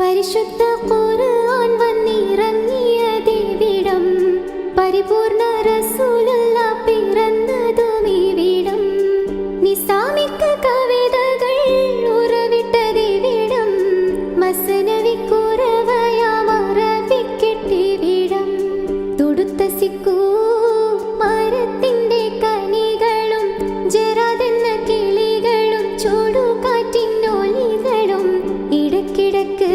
പരിശുദ്ധ ഖുർആൻ വന്നിറങ്ങിയതിവിടം, പരിപൂർണ റസൂലുള്ള പിറന്നതുമിവിടം, നിസാമിക കവിതകൾ ഉറവിട്ടതിവിടം, മസ്നവി കുറവയാം അറബിക്കിട്ടിവിടം, തൊടുത്ത സിക്കൂ മരത്തിന്റെ കനികളും ജറാദെന്ന കിളികളും ചൂടുകാറ്റിൻ ഒലികളും ഇടക്കിടക്ക്